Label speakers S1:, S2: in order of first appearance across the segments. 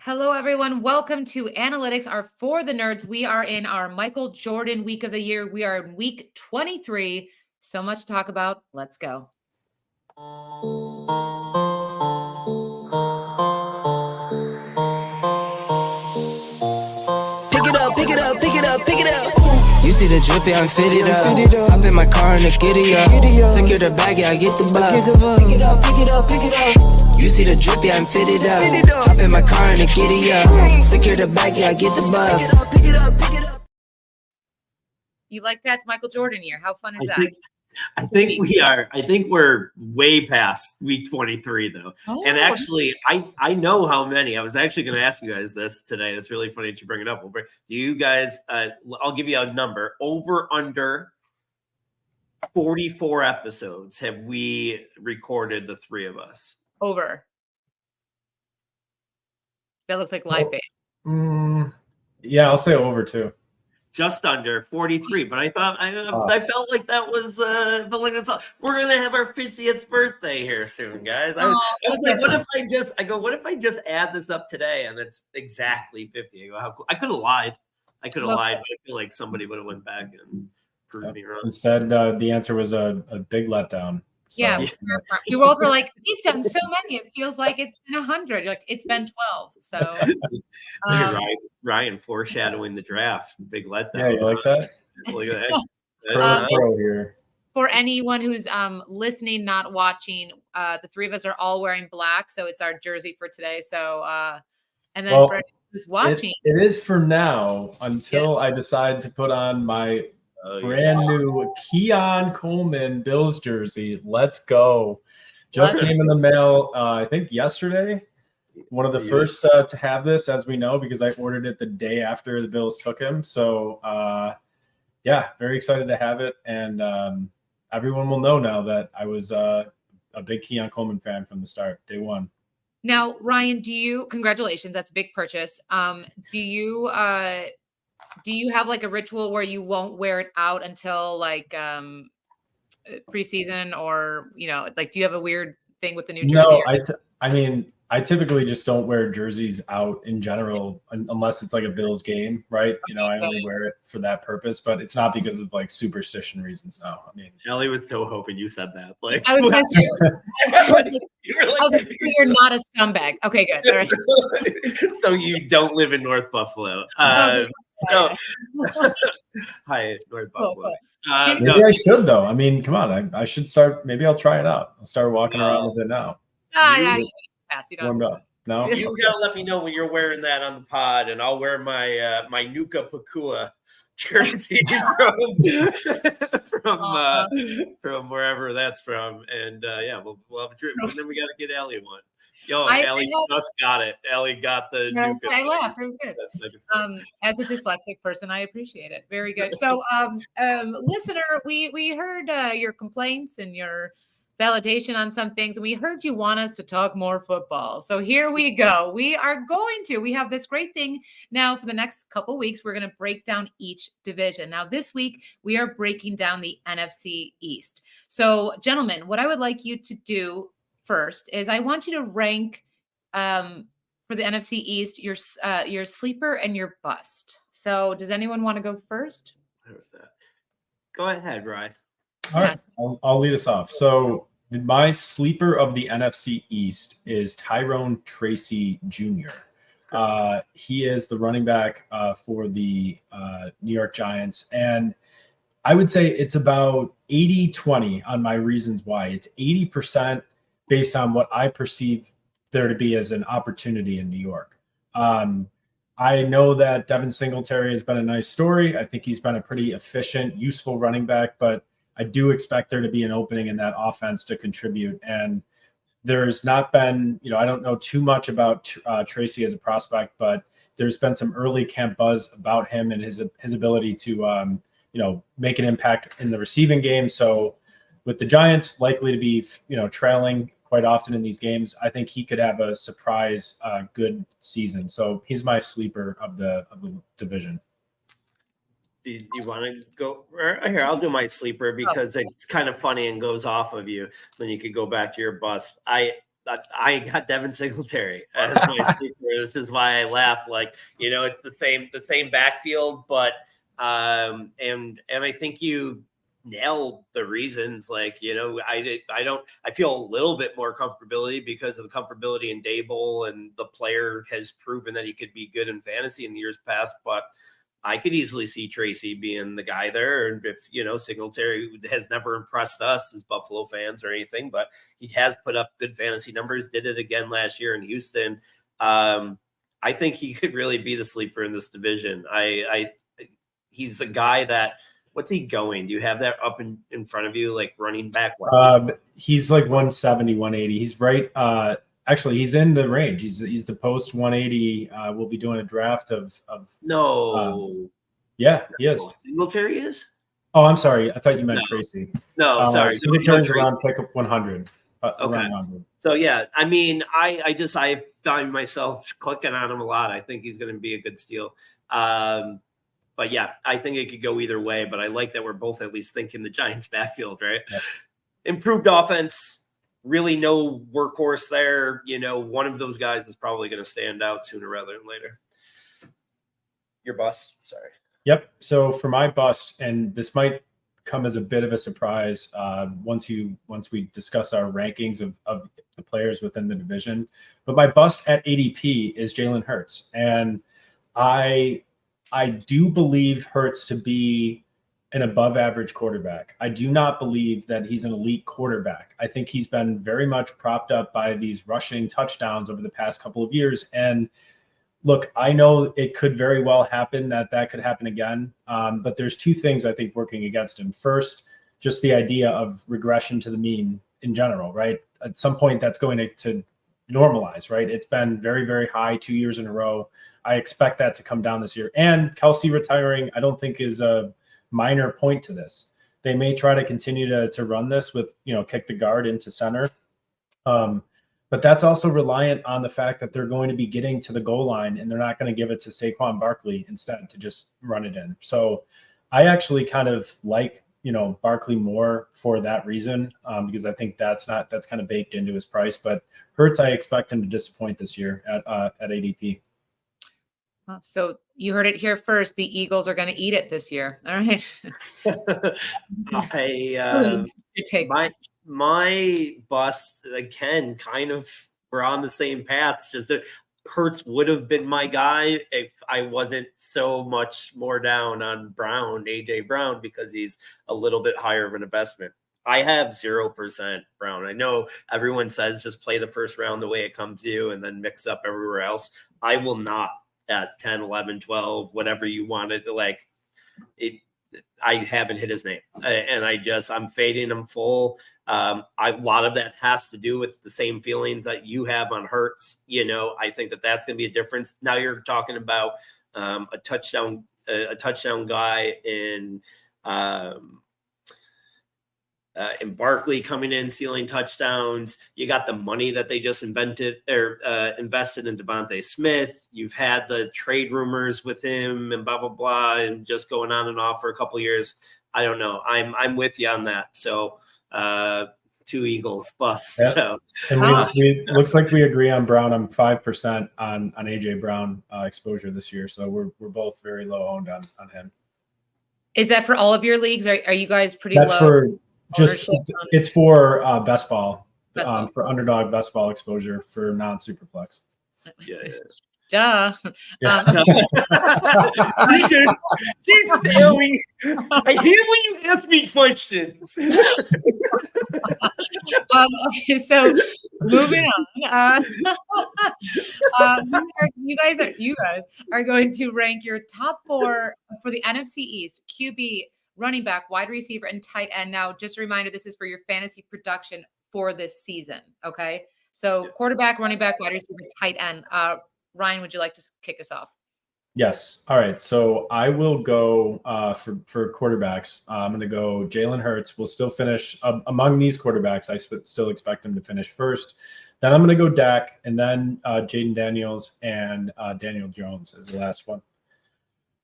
S1: Hello, everyone. Welcome to Analytics, our For the Nerds. We are in our Michael Jordan week of the year. We are in week 23. So much to talk about. Let's go.
S2: Pick it up, pick it up, pick it up, pick it up. You see the drippy, I'm fitted up. Hop in my car and the giddy up. Secure the bag, yeah, I get the bus. Pick it up, pick it up, pick it up. You see the drippy, I'm fitted up. Hop in my car and the giddy up. Secure the bag, yeah, I get the bus. Pick it up, pick it up.
S1: You like that? It's Michael Jordan year. How fun is that?
S3: I think we are. I think we're way past week 23, though.
S1: Oh,
S3: and actually, I know how many. I was actually going to ask you guys this today. It's really funny that you bring it up. Do you guys? I'll give you a number. Over under 44 episodes have we recorded, the three of us?
S1: Over. That looks like live face.
S4: Yeah, I'll say over too.
S3: Just under 43, but I thought I felt like that was felt like that's all. We're gonna have our 50th birthday here soon, guys. I was like, what if I just add this up today and it's exactly 50? I go, how cool. I could have lied, but I feel like somebody would have went back and proved me wrong.
S4: Instead, the answer was a big letdown. So.
S1: Yeah, we both were like, we've done so many. It feels like it's been 100. You're like, it's been 12. So
S3: Look at Ryan foreshadowing the draft. Big letdown.
S4: Yeah, you like that?
S3: Look at that.
S4: Here.
S1: For anyone who's listening, not watching, the three of us are all wearing black, so it's our jersey for today. So, and then for anyone who's watching,
S4: it is for now until I decide to put on my brand new Keon Coleman Bills jersey. Let's go! Just came in the mail, I think yesterday. One of the first to have this, as we know, because I ordered it the day after the Bills took him. So, yeah, very excited to have it, and everyone will know now that I was a big Keon Coleman fan from the start, day one.
S1: Now, Ryan, congratulations, that's a big purchase. Do you have like a ritual where you won't wear it out until like preseason, or like, do you have a weird thing with the new jersey?
S4: No, I mean, I typically just don't wear jerseys out in general unless it's like a Bills game, right? I only wear it for that purpose, but it's not because of like superstition reasons. No, I mean,
S3: Ellie was so hoping you said that. Like,
S1: I was like, you're not a scumbag. Okay, good. All right.
S3: So you don't live in North Buffalo. Hi, North Buffalo.
S4: Maybe I should though. I mean, come on, I should start. Maybe I'll try it out. I'll start walking around with it now. Warmed up. No,
S3: you gotta let me know when you're wearing that on the pod, and I'll wear my my Nuka Pakua jersey from wherever that's from, and yeah, we'll have a trip. And then we gotta get Ellie one. Ellie just got it. Ellie got the Nuka.
S1: I laughed. It was good. As a dyslexic person, I appreciate it. Very good. So, listener, we heard your complaints and your validation on some things, and we heard you want us to talk more football. So here we go. We have this great thing now. For the next couple weeks, we're going to break down each division. Now this week we are breaking down the NFC East. So gentlemen, what I would like you to do first is I want you to rank for the NFC East your sleeper and your bust. So does anyone want to go first?
S3: Go ahead, Ryan.
S4: All right, I'll lead us off. So my sleeper of the NFC East is Tyrone Tracy Jr. He is the running back for the New York Giants. And I would say it's about 80-20 on my reasons why. It's 80% based on what I perceive there to be as an opportunity in New York. I know that Devin Singletary has been a nice story. I think he's been a pretty efficient, useful running back, but I do expect there to be an opening in that offense to contribute. And there's not been, I don't know too much about Tracy as a prospect, but there's been some early camp buzz about him and his ability to, make an impact in the receiving game. So with the Giants likely to be, trailing quite often in these games, I think he could have a surprise good season. So he's my sleeper of the division.
S3: Do you want to go here? I'll do my sleeper because it's kind of funny and goes off of you. Then you could go back to your bust. I got Devin Singletary as my sleeper. This is why I laugh. Like, it's the same backfield, but and I think you nailed the reasons. Like, I feel a little bit more comfortability because of the comfortability in Dable, and the player has proven that he could be good in fantasy in the years past, but I could easily see Tracy being the guy there. And if, Singletary has never impressed us as Buffalo fans or anything, but he has put up good fantasy numbers, did it again last year in Houston. I think he could really be the sleeper in this division. He's a guy that, what's he going? Do you have that up in front of you, like running back?
S4: He's like 170, 180. He's right. Actually, he's in the range. He's the post 180. We'll be doing a draft of
S3: no.
S4: Yeah, he is.
S3: Singletary is?
S4: Oh, I'm sorry. I thought you meant Tracy.
S3: No, sorry.
S4: Singletary's around pick up 100.
S3: Okay.
S4: Around 100.
S3: So yeah, I mean, I find myself clicking on him a lot. I think he's going to be a good steal. But yeah, I think it could go either way. But I like that we're both at least thinking the Giants' backfield, right? Yep. Improved offense. Really no workhorse there. One of those guys is probably going to stand out sooner rather than later. Your bust, sorry.
S4: Yep. So for my bust, and this might come as a bit of a surprise once we discuss our rankings of the players within the division, but my bust at ADP is Jalen Hurts, and I do believe Hurts to be an above average quarterback. I do not believe that he's an elite quarterback. I think he's been very much propped up by these rushing touchdowns over the past couple of years. And look, I know it could very well happen that could happen again. But there's two things I think working against him. First, just the idea of regression to the mean in general, right? At some point that's going to normalize, right? It's been very, very high 2 years in a row. I expect that to come down this year. And Kelsey retiring, I don't think is a minor point to this. They may try to continue to run this with, kick the guard into center. But that's also reliant on the fact that they're going to be getting to the goal line and they're not going to give it to Saquon Barkley instead to just run it in. So I actually kind of like, Barkley more for that reason, because I think that's kind of baked into his price. But Hurts, I expect him to disappoint this year at ADP.
S1: So you heard it here first. The Eagles are going to eat it this year. All right.
S3: My bust again, kind of we're on the same paths. Just that Hurts would have been my guy if I wasn't so much more down on AJ Brown, because he's a little bit higher of an investment. I have 0% Brown. I know everyone says just play the first round the way it comes to you and then mix up everywhere else. I will not. At 10, 11, 12, whatever you wanted to I haven't hit his name, and I'm fading him full. A lot of that has to do with the same feelings that you have on Hurts. I think that's going to be a difference. Now you're talking about a touchdown guy in Barkley coming in, stealing touchdowns. You got the money that they just invested in Devontae Smith. You've had the trade rumors with him and blah, blah, blah, and just going on and off for a couple of years. I don't know. I'm with you on that. So 2 Eagles bust. Yep. So
S4: and we looks like we agree on Brown. I'm 5% on AJ Brown exposure this year. So we're both very low owned on him.
S1: Is that for all of your leagues? Are you guys pretty low?
S4: It's for best ball, for underdog best ball exposure for non-superflex.
S3: Yeah.
S1: Duh.
S3: Yeah. I hear when you ask me questions.
S1: Okay, so moving on. You guys are going to rank your top 4 for the NFC East: QB, running back, wide receiver, and tight end. Now, just a reminder, this is for your fantasy production for this season. Okay. So quarterback, running back, wide receiver, tight end. Ryan, would you like to kick us off?
S4: Yes. All right. So I will go for quarterbacks. I'm going to go Jalen Hurts. Will still finish among these quarterbacks. I still expect him to finish first. Then I'm going to go Dak, and then Jaden Daniels and Daniel Jones as the last one.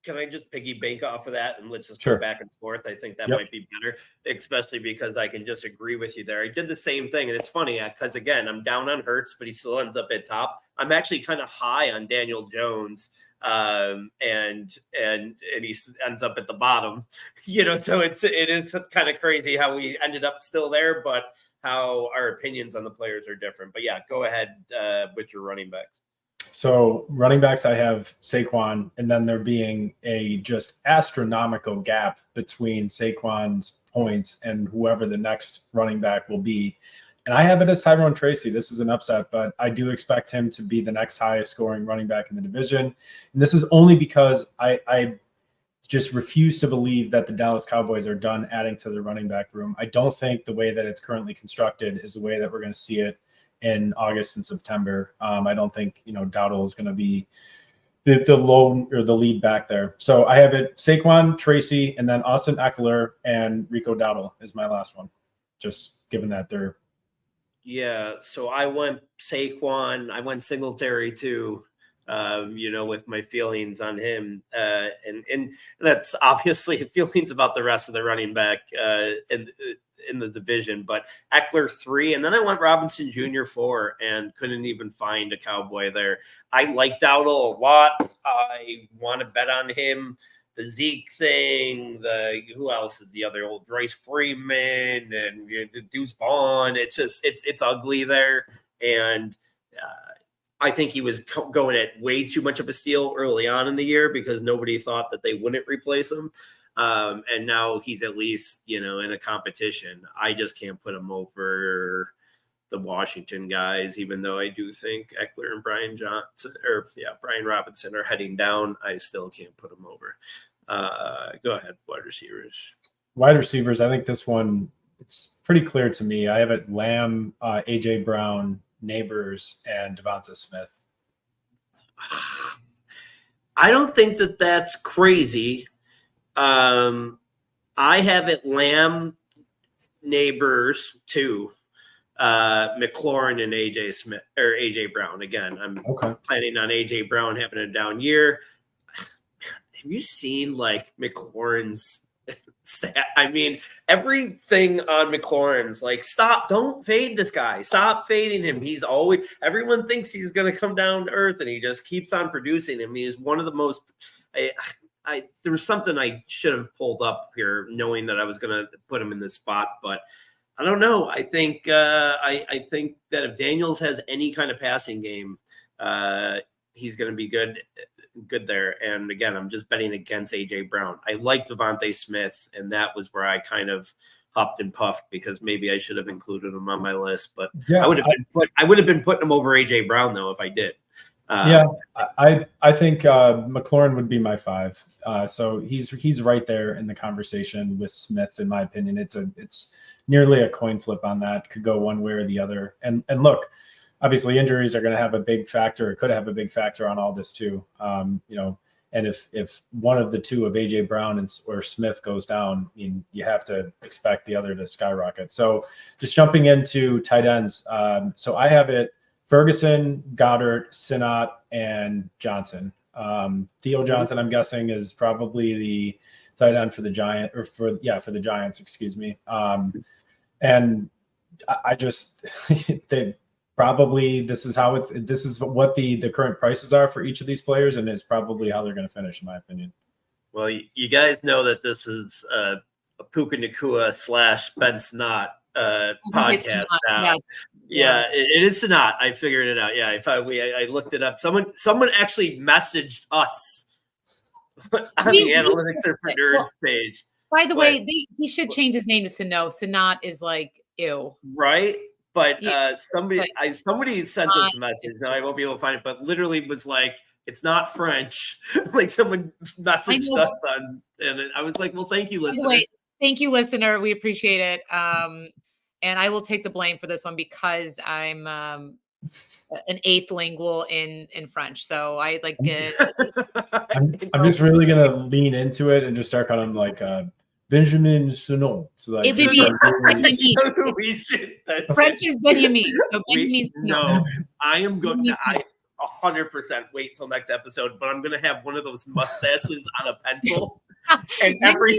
S3: can I just piggy bank off of that and let's just
S4: Sure.
S3: go back and forth? I think that
S4: Yep.
S3: might be better, especially because I can just agree with you there. I did the same thing, and it's funny because again, I'm down on Hurts, but he still ends up at top. I'm actually kind of high on Daniel Jones, and he ends up at the bottom. So it is kind of crazy how we ended up still there, but how our opinions on the players are different. But yeah, go ahead with your running backs.
S4: So running backs, I have Saquon, and then there being a just astronomical gap between Saquon's points and whoever the next running back will be. And I have it as Tyrone Tracy. This is an upset, but I do expect him to be the next highest scoring running back in the division. And this is only because I just refuse to believe that the Dallas Cowboys are done adding to the running back room. I don't think the way that it's currently constructed is the way that we're going to see it in August and September. I don't think, Dowdle is going to be the lone or the lead back there. So I have it Saquon, Tracy, and then Austin Eckler and Rico Dowdle is my last one. Just given that they're.
S3: Yeah. So I went Saquon. I went Singletary too. With my feelings on him, and that's obviously feelings about the rest of the running back in the division. But Eckler 3, and then I went Robinson Jr. 4, and couldn't even find a Cowboy there. I like Dowdle a lot. I want to bet on him. The Zeke thing, who else is the other old Royce Freeman and the Deuce Vaughn. It's just it's ugly there, and I think he was going at way too much of a steal early on in the year because nobody thought that they wouldn't replace him. And now he's at least, in a competition. I just can't put him over the Washington guys, even though I do think Eckler and Brian Robinson are heading down. I still can't put him over. Go ahead, wide receivers.
S4: Wide receivers, I think this one, it's pretty clear to me. I have it Lamb, A.J. Brown, Neighbors, and Devonta Smith.
S3: I don't think that that's crazy. I have it Lamb, Neighbors, 2, McLaurin, and AJ Brown. Again, I'm planning on AJ Brown having a down year. Have you seen McLaurin's stat? I mean, everything on McLaurin's stop, don't fade this guy. Stop fading him. Everyone thinks he's going to come down to earth, and he just keeps on producing him. He's one of the most, there was something I should have pulled up here knowing that I was going to put him in this spot, but I don't know. I think, I think that if Daniels has any kind of passing game, he's going to be good there. And again, I'm just betting against AJ Brown. I like Devontae Smith, and that was where I kind of huffed and puffed because maybe I should have included him on my list. But yeah, I would have been putting him over AJ Brown though if I did.
S4: I think McLaurin would be my 5. So he's right there in the conversation with Smith, in my opinion. It's nearly a coin flip on that. Could go one way or the other. And look, obviously injuries are going to have a big factor, or could have a big factor on all this too. And if one of the two of AJ Brown or Smith goes down, I mean, you have to expect the other to skyrocket. So just jumping into tight ends. So I have it Ferguson, Goddard, Sinnott, and Johnson. Theo Johnson, I'm guessing, is probably the tight end for the for the Giants, excuse me. And I just probably this is what the current prices are for each of these players, and it's probably how they're going to finish, in my opinion.
S3: Well, you guys know that this is a Puka Nacua / Ben Sinnott podcast now. Yes. Yeah, it is Sinnott. I figured it out. Yeah, I looked it up. Someone actually messaged us on the Analytics for Nerds page.
S1: By the way, he should change his name to Sino. Sinnott is ew.
S3: Right? But somebody sent us a message. Now I won't be able to find it, but literally was it's not French. Someone messaged us on, and I was like, well, thank you, listener.
S1: Thank you, listener. We appreciate it. And I will take the blame for this one because I'm an 8th lingual in French. So I like it.
S4: I'm just really going to lean into it and just start calling him Benjamin Sinon. So
S1: French is Benjamin. So Benjamin
S3: no, I am going. 100% wait till next episode, but I'm gonna have one of those mustaches on a pencil, and every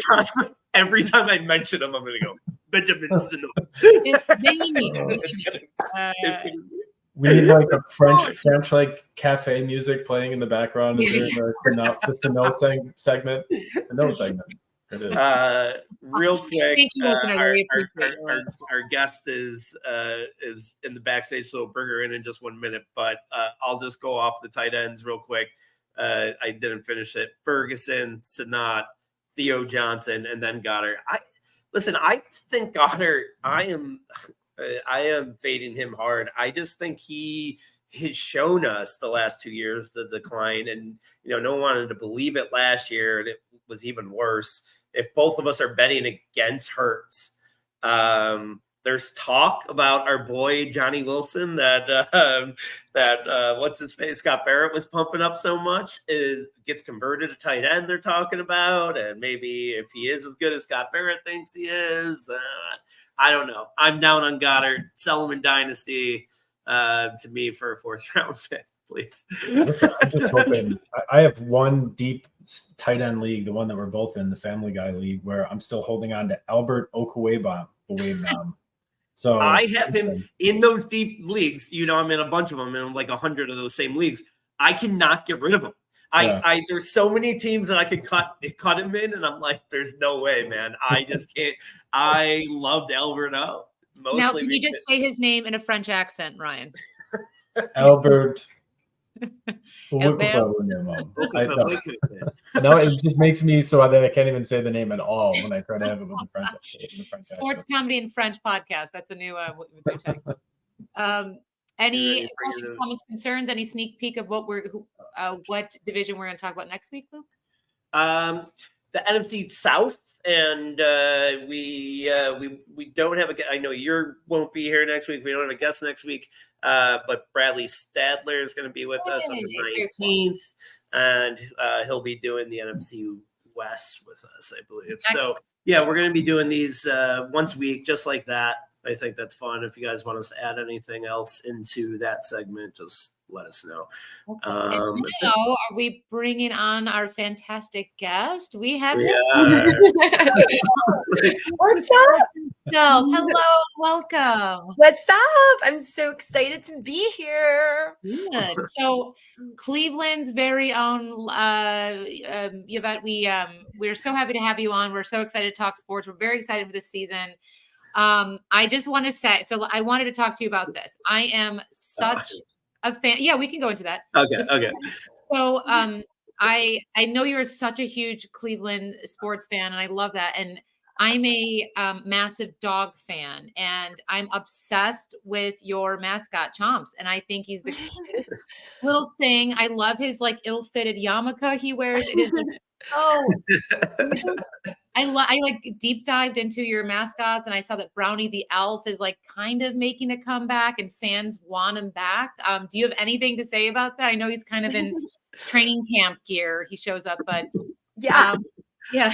S3: time I mention him, I'm gonna go Benjamin Sino.
S4: We need like a French like cafe music playing in the background during the Sino segment. Sino segment. It is.
S3: Real quick,
S1: Thank you,
S3: our guest is in the backstage, so we'll bring her in just 1 minute. But I'll just go off the tight ends real quick. I didn't finish it. Ferguson, Sinat, Theo Johnson, and then Goddard. I think Goddard. I am fading him hard. I just think he has shown us the last 2 years the decline, and no one wanted to believe it last year, and it was even worse. If both of us are betting against Hurts, there's talk about our boy Johnny Wilson that what's his face, Scott Barrett was pumping up so much, gets converted to tight end. They're talking about, and maybe if he is as good as Scott Barrett thinks he is, I don't know. I'm down on Goddard. Sell him in Dynasty to me for a 4th round pick, please.
S4: Listen, I'm just hoping. I have one deep tight end league, the one that we're both in, the Family Guy league, where I'm still holding on to Albert Okwuegbunam. So
S3: I have him in those deep leagues. I'm in a bunch of them, in like 100 of those same leagues. I cannot get rid of him. There's so many teams that I could cut him in, and I'm like, there's no way, man. I just can't. I loved Albert O.
S1: Now, can you just say his name in a French accent, Ryan?
S4: Albert. No, it just makes me so that I can't even say the name at all when I try to have it with the French
S1: Sports comedy and French podcast. That's a new check. Any questions, comments, concerns? Any sneak peek of what division we're going to talk about next week, Luke?
S3: The NFC South, and we don't have a. I know you won't be here next week. We don't have a guest next week, but Bradley Stadler is going to be with us on the 19th, and he'll be doing the NFC West with us, I believe. Excellent. So yeah, we're going to be doing these once a week, just like that. I think that's fun. If you guys want us to add anything else into that segment, just let us know.
S1: Now, are we bringing on our fantastic guest? We have
S5: What's up?
S1: Hello, welcome.
S5: What's up? I'm so excited to be here.
S1: Good. So Cleveland's very own Yvette, we're so happy to have you on. We're so excited to talk sports. We're very excited for this season. I just want to say, so I wanted to talk to you about this. I am such a fan. Yeah, we can go into that.
S3: Okay.
S1: So I know you're such a huge Cleveland sports fan, and I love that. And I'm a massive dog fan, and I'm obsessed with your mascot, Chomps. And I think he's the cutest little thing. I love his like ill-fitted yarmulke he wears. It is I like deep dived into your mascots, and I saw that Brownie the Elf is like kind of making a comeback, and fans want him back. Do you have anything to say about that? I know he's kind of in training camp gear. He shows up, but
S5: yeah.
S1: Yeah.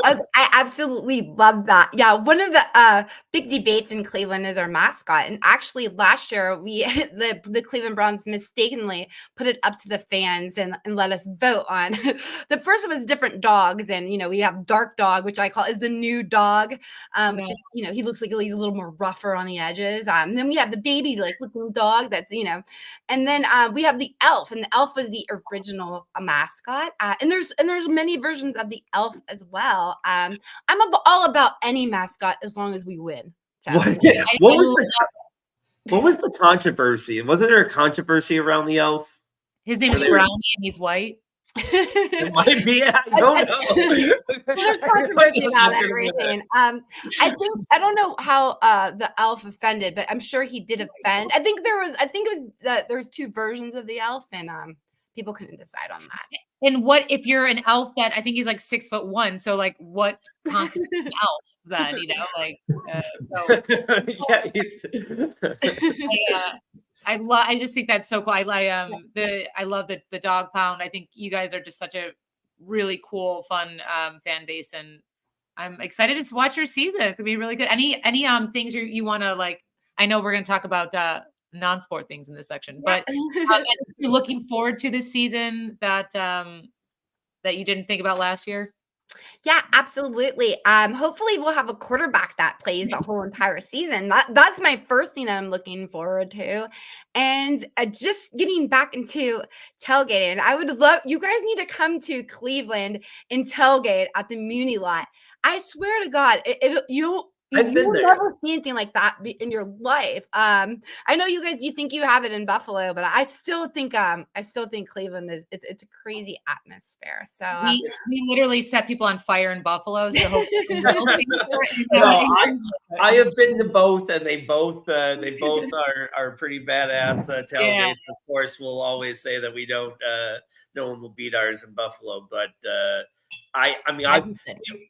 S5: I absolutely love that. Yeah, one of the big debates in Cleveland is our mascot. And actually last year the Cleveland Browns mistakenly put it up to the fans and let us vote on. The first one was different dogs, and we have Dark Dog, which I call is the new dog. Which is, he looks like he's a little more rougher on the edges. And then we have the baby like looking dog that's and then we have the elf, and the elf was the original mascot. And there's many versions of the elf as well. I'm all about any mascot as long as we win. So.
S3: What was the controversy? Wasn't there a controversy around the elf?
S1: His name is Brownie, and he's white.
S3: It might be. I don't know.
S5: There's controversy about everything. I don't know how the elf offended, but I'm sure he did offend. I think there's two versions of the elf, and people couldn't decide on that.
S1: And what if you're an elf that I think he's like 6'1"? So like, what constitutes an elf then? I just think that's so cool. I love the dog pound. I think you guys are just such a really cool, fun fan base, and I'm excited to watch your season. It's gonna be really good. Any things you want to like? I know we're gonna talk about non-sport things in this section. But you're looking forward to this season that that you didn't think about last year?
S5: Yeah, absolutely. Hopefully we'll have a quarterback that plays the whole entire season. That's my first thing I'm looking forward to. And just getting back into tailgating. I would love, you guys need to come to Cleveland and tailgate at the Muni lot. I swear to God, you'll never see anything like that in your life. I know you guys, you think you have it in Buffalo, but I still think Cleveland is it's a crazy atmosphere. So
S1: we literally set people on fire in Buffalo. So hopefully
S3: I have been to both, and they both are pretty badass tailgates. Yeah. Of course, we'll always say that we don't. No one will beat ours in Buffalo, but.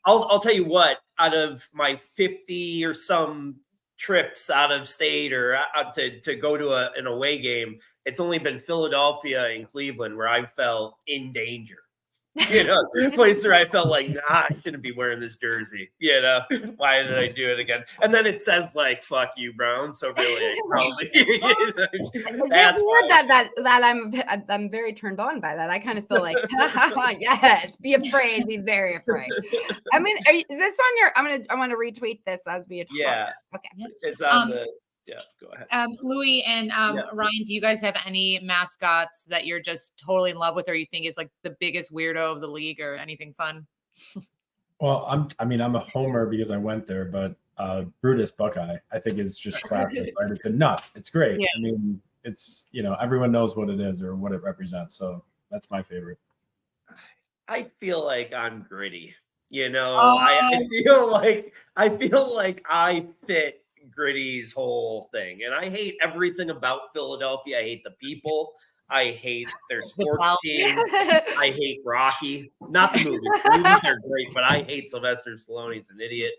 S3: I'll tell you what, out of my 50 or some trips out of state or out to go to an away game, it's only been Philadelphia and Cleveland where I felt in danger. You know, place where I felt like, nah, I shouldn't be wearing this jersey. You know, why did I do it again? And then it says like, "Fuck you, Brown." So really, I probably.
S5: That's weird that I'm very turned on by that. I kind of feel like, yes, be afraid, be very afraid. I mean, is this on your? I want to retweet this as we.
S3: Yeah.
S5: Okay.
S3: It's on the. Yeah, go ahead.
S1: Louis and Ryan, do you guys have any mascots that you're just totally in love with, or you think is like the biggest weirdo of the league, or anything fun?
S4: Well, I'm a homer because I went there, but Brutus Buckeye, I think, is just classic, right? It's a nut. It's great. Yeah. I mean, it's, everyone knows what it is or what it represents. So that's my favorite.
S3: I feel like I'm gritty. I feel like I fit Gritty's whole thing, and I hate everything about Philadelphia. I hate the people. I hate their sports teams. I hate Rocky. Not the movies. The movies are great, but I hate Sylvester Stallone. He's an idiot.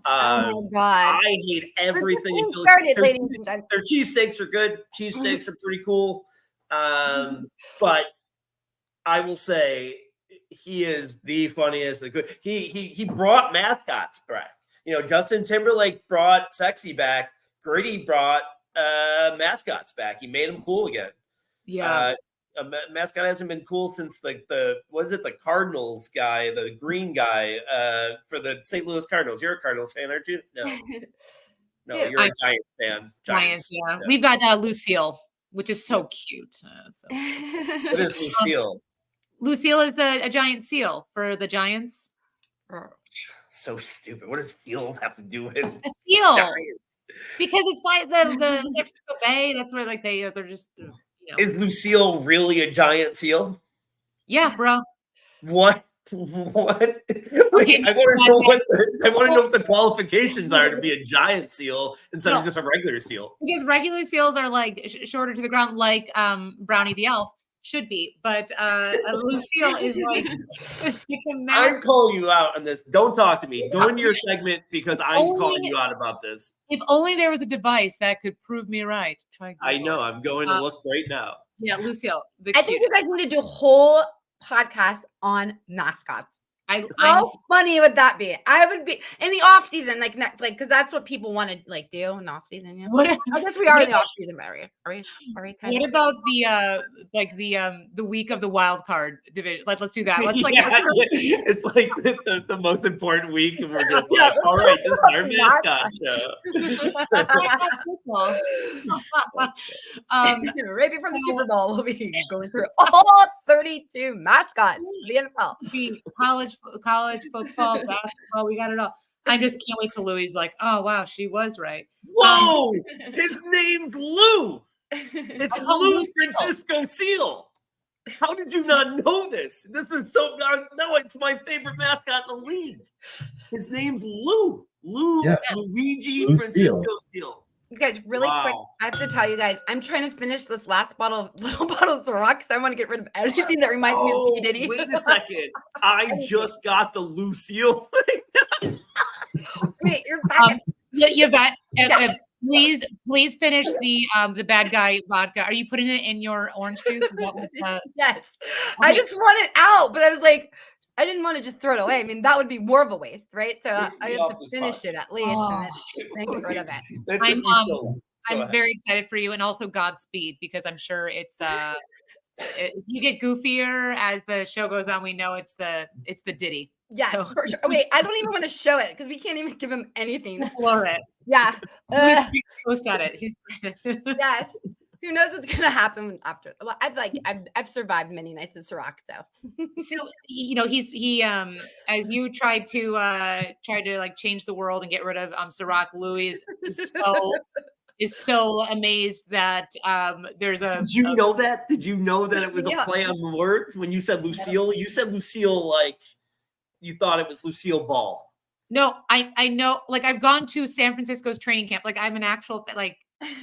S5: Oh my God.
S3: I hate everything in Philadelphia. Their cheesesteaks are good. Cheesesteaks are pretty cool. But I will say he is the funniest. He brought mascots back. Justin Timberlake brought Sexy back. Gritty brought mascots back. He made them cool again.
S1: Yeah.
S3: A mascot hasn't been cool since the Cardinals guy, the green guy for the St. Louis Cardinals. You're a Cardinals fan, aren't you? No, you're a Giants fan.
S1: Giants, yeah. We've got Lucille, which is so cute.
S3: What is Lucille?
S1: Lucille is a giant seal for the Giants.
S3: So stupid. What does seal have to do with
S1: a seal? Giants? Because it's by the San Francisco Bay. That's where they're just.
S3: Is Lucille really a giant seal?
S1: Yeah, bro.
S3: What? Okay, I want to know what the qualifications are to be a giant seal instead of just a regular seal. Because
S1: regular seals are like shorter to the ground, like Brownie the elf should be, but a Lucille is like.
S3: I'm calling you out on this. Don't talk to me. Go into your segment because I'm calling you out about this.
S1: If only there was a device that could prove me right.
S3: I know. I'm going to look right now.
S1: Yeah, Lucille.
S5: I think you guys need to do a whole podcast on mascots. How funny would that be? I would be in the off season, like because that's what people want to do in off season. Yeah. I guess we are in the off season, Mary. Are we?
S1: What about the week of the wild card division? Let's do that. Let's
S3: it's like the most important week, and we're just like, all right, this is our mascot
S5: show. Right before the Super Bowl, we'll be going through all 32 mascots of the NFL.
S1: College football, basketball, we got it all. I just can't wait till Louis like, oh wow, she was right.
S3: Whoa, his name's Lou. It's Lou Francisco Seal. How did you not know this? This is so no, it's my favorite mascot in the league. His name's Lou. Luigi Francisco Seal.
S5: You guys, really quick, I have to tell you guys, I'm trying to finish this last little bottle of Ciroc because I want to get rid of anything that reminds me of P. Diddy.
S3: Wait a second. I just got the Lucille thing.
S5: Wait, you're back.
S1: Yvette, please finish the bad guy vodka. Are you putting it in your orange juice?
S5: Yes. Okay. I just want it out, but I was like, I didn't want to just throw it away. I mean, that would be more of a waste, right? So I have to finish it at least and then rid of it.
S1: I'm very excited for you, and also Godspeed, because I'm sure it's you get goofier as the show goes on. We know it's the Diddy.
S5: Yeah,
S1: So.
S5: for sure. Wait, I don't even want to show it because we can't even give him anything.
S1: Floor it.
S5: Yeah.
S1: He's post at it. He's
S5: yes. Who knows what's gonna happen after? Well, I've survived many nights of Ciroc, so.
S1: So he as you tried to like change the world and get rid of Ciroc, Louis is so amazed that there's a.
S3: Did you know that? Did you know that it was a play on words when you said Lucille? You said Lucille like you thought it was Lucille Ball.
S1: No, I know. Like I've gone to San Francisco's training camp. Like I'm an actual like.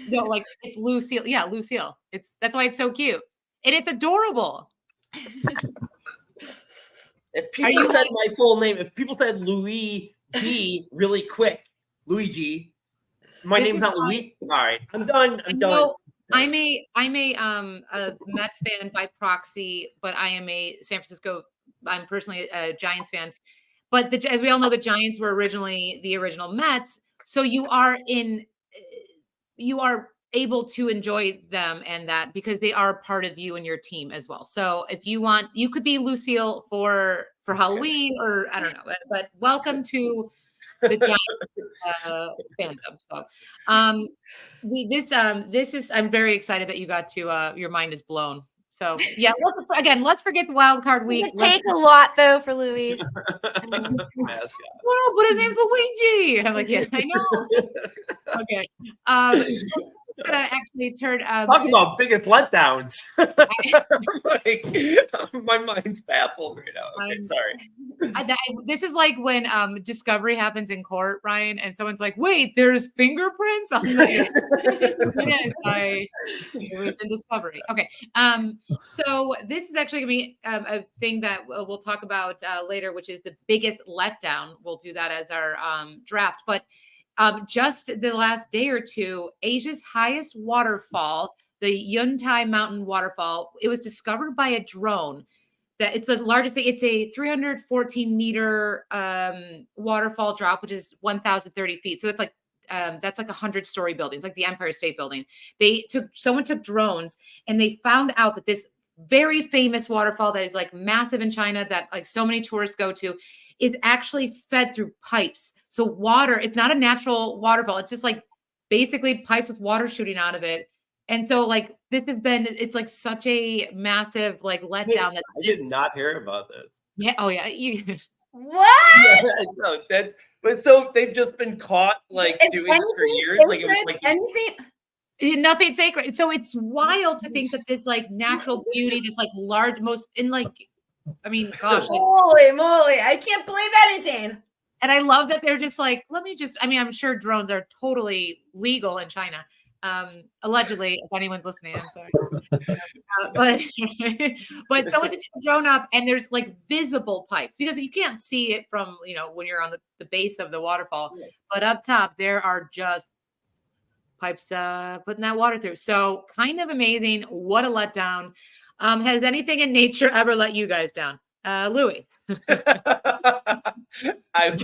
S1: No, like it's Lucille. Yeah, Lucille. That's why it's so cute. And it's adorable.
S3: If people said my full name, if people said Louis G really quick, Louis G. My name's not Louis. All right, I'm done. I'm done.
S1: I'm a Mets fan by proxy, but I am a San Francisco. I'm personally a Giants fan. But as we all know, the Giants were originally the original Mets. So you are able to enjoy them and that because they are part of you and your team as well. So if you want, you could be Lucille for Halloween or I don't know, but welcome to the Giants fandom. So this is I'm very excited that you got to your mind is blown. So yeah, let's forget the wild card week.
S5: It take a lot though for Louis.
S1: Well, but his name's Luigi. I'm like, yeah, I know. Okay. So gonna actually turn.
S3: Talk about biggest letdowns. Like, my mind's baffled right now. Okay, sorry.
S1: This is like when discovery happens in court, Ryan, and someone's like, "Wait, there's fingerprints." I'm like, yes, it was in discovery. Okay. So this is actually gonna be a thing that we'll talk about later, which is the biggest letdown. We'll do that as our draft, but. Just the last day or two, Asia's highest waterfall, the Yuntai Mountain Waterfall, it was discovered by a drone. That it's the largest thing. It's a 314-meter waterfall drop, which is 1,030 feet. So it's like that's like 100-story buildings, like the Empire State Building. Someone took drones and they found out that this very famous waterfall that is like massive in China that like so many tourists go to is actually fed through pipes. So water, it's not a natural waterfall. It's just like basically pipes with water shooting out of it. And so like it's like such a massive like letdown.
S3: I did not hear about this.
S1: Yeah. Oh yeah.
S5: What?
S3: Yeah, no, but so they've just been caught like doing this for years. Like it was like
S5: anything.
S1: Nothing sacred. So it's wild to think that this like natural beauty, this like large I mean, gosh.
S5: Holy moly. I can't believe anything.
S1: And I love that they're just like, I'm sure drones are totally legal in China. Allegedly, if anyone's listening, I'm sorry. But someone to take a drone up and there's like visible pipes because you can't see it from, when you're on the base of the waterfall. Right. But up top, there are just pipes putting that water through. So kind of amazing. What a letdown. Has anything in nature ever let you guys down? Louis.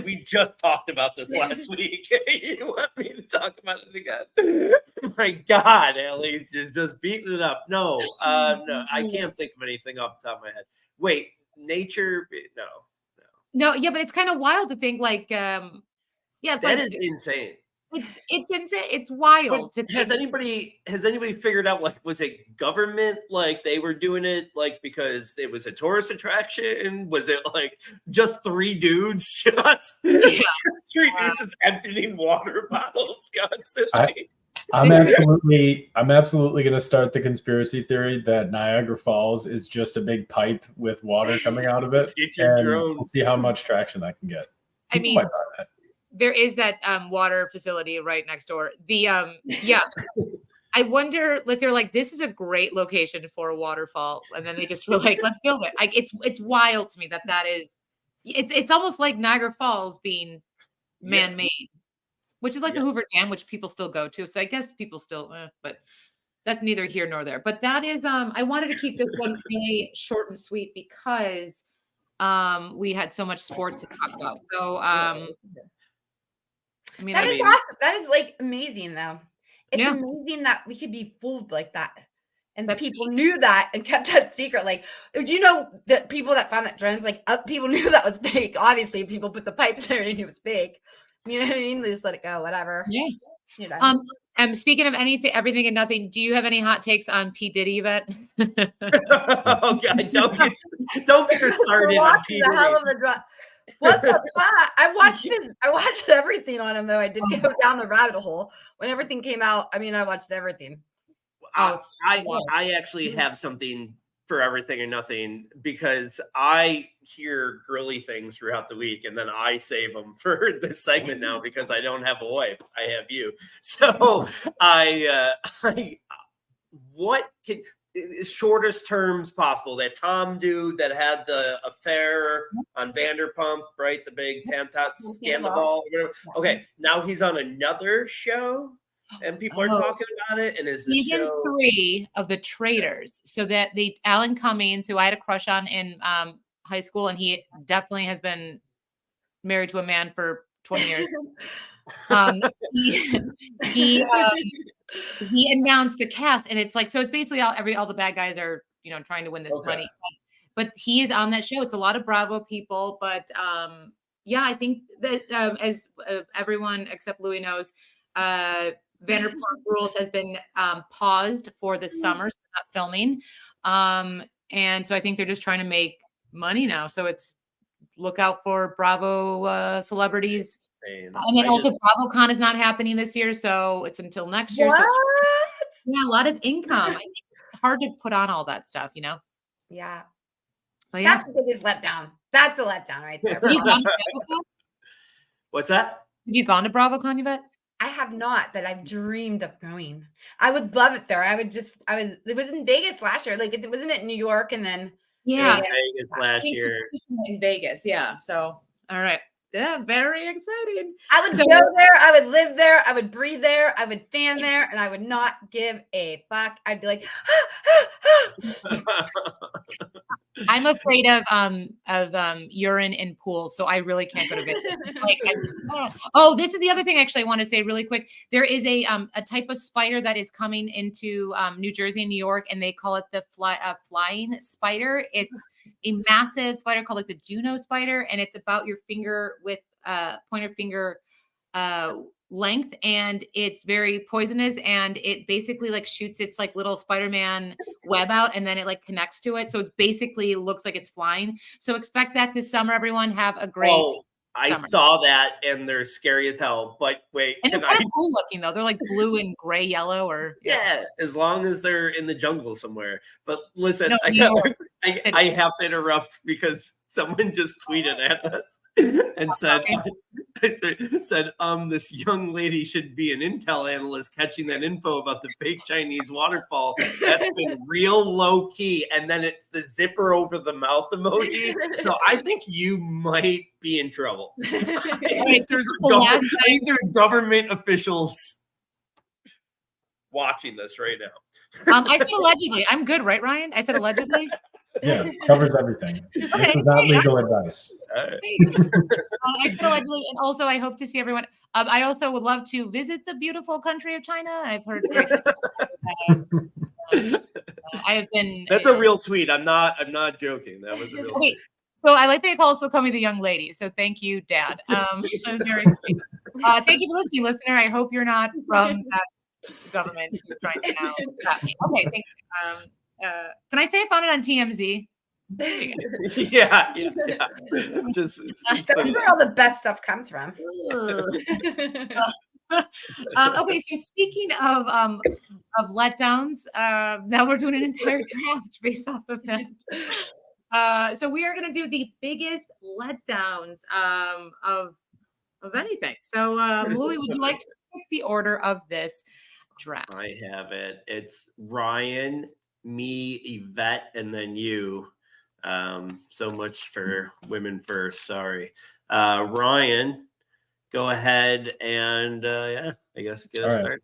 S3: We just talked about this last week. You want me to talk about it again? My God, Ellie, just beating it up. No, I can't think of anything off the top of my head. Wait, nature? No.
S1: Yeah, but it's kind of wild to think like,
S3: that is insane.
S1: It's insane. It's wild.
S3: Has anybody figured out like was it government like they were doing it like because it was a tourist attraction? Was it like just three dudes just emptying water bottles constantly?
S4: I'm absolutely going to start the conspiracy theory that Niagara Falls is just a big pipe with water coming out of it.
S3: Get your drone.
S4: We'll see how much traction that can get.
S1: I mean, there is that water facility right next door. I wonder if they're like, this is a great location for a waterfall, and then they just were like, let's build it. Like it's wild to me that is. It's almost like Niagara Falls being man-made, which is like the Hoover Dam, which people still go to. So I guess people still, but that's neither here nor there. But that is, I wanted to keep this one really short and sweet because we had so much sports to talk about. So. I mean,
S5: awesome. That is like amazing though. It's amazing that we could be fooled like that. And the people knew that and kept that secret. Like, you know, the people that found that drones, like, people knew that was fake. Obviously, people put the pipes there and it was fake. You know what I mean? They just let it go, whatever.
S1: Yeah.
S5: You know.
S1: Speaking of everything and nothing, do you have any hot takes on P. Diddy, Yvette?
S3: Oh God, don't get her started on P. Diddy.
S5: Hell of a drop. What the fuck? I watched everything on him, though. I didn't go down the rabbit hole. When everything came out, I mean, I watched everything.
S3: I actually have something for everything and nothing, because I hear girly things throughout the week and then I save them for this segment now because I don't have a wife. I have you. So what can, shortest terms possible, that Tom dude that had the affair on Vanderpump, right? The big Tantat scandal. Okay. Now he's on another show. And people are talking about it, and is the
S1: season 3 of The Traitors? So that Alan Cummings, who I had a crush on in high school, and he definitely has been married to a man for 20 years. He announced the cast, and it's like, so it's basically all the bad guys are, you know, trying to win this money. But he is on that show. It's a lot of Bravo people, but yeah, I think that as everyone except Louis knows, Vanderpump Rules has been paused for the summer, so not filming. And so I think they're just trying to make money now. So it's look out for Bravo celebrities. And then also BravoCon is not happening this year, so it's until next year.
S5: What?
S1: So yeah, a lot of income. I think it's hard to put on all that stuff, you know?
S5: Yeah.
S1: So yeah.
S5: That's the biggest letdown. That's a letdown right there.
S1: Have you gone to BravoCon?
S3: What's that?
S1: Have you gone to BravoCon, Yvette?
S5: I have not, but I've dreamed of going. I would love it there. It was in Vegas last year. Like, it wasn't it in New York and then
S3: Vegas last year.
S1: In Vegas, yeah. So, all right. Yeah, very exciting.
S5: I would go there. I would live there. I would breathe there. I would fan there, and I would not give a fuck. I'd be like,
S1: I'm afraid of urine in pools, so I really can't go to Vegas. Like, this is the other thing actually I want to say really quick. There is a type of spider that is coming into New Jersey and New York, and they call it the flying spider. It's a massive spider called like the Juno spider, and it's about your finger with pointer finger length, and it's very poisonous, and it basically like shoots its like little Spider-Man web out, and then it like connects to it, so it basically looks like it's flying. So expect that this summer, everyone. Have a great summer.
S3: Saw that, and they're scary as hell, but wait,
S1: and they're kind of cool looking though. They're like blue and gray yellow, or
S3: as long as they're in the jungle somewhere. But listen, I have to interrupt because someone just tweeted at us and said, this young lady should be an intel analyst catching that info about the fake Chinese waterfall. That's been real low key. And then it's the zipper over the mouth emoji. So I think you might be in trouble. I think there's government officials watching this right now.
S1: I said allegedly. I'm good, right, Ryan? I said allegedly.
S4: Yeah, covers everything. This is not legal advice.
S1: I said allegedly, and also I hope to see everyone. I also would love to visit the beautiful country of China. I've heard. I have been.
S3: That's a real tweet. I'm not joking. That was a real tweet.
S1: So I like that they also call me the young lady. So thank you, Dad. Very sweet. Thank you for listening, listener. I hope you're not from that government who's trying to now. Okay, thanks. Can I say I found it on TMZ?
S3: Yeah. Just
S5: that's where all the best stuff comes from.
S1: Okay, so speaking of letdowns, now we're doing an entire draft based off of that. So we are going to do the biggest letdowns of anything. So Louis, would you like to pick the order of this draft?
S3: I have it. It's Ryan, me, Yvette, and then you. So much for women first. Sorry. Ryan, go ahead and I guess get us started.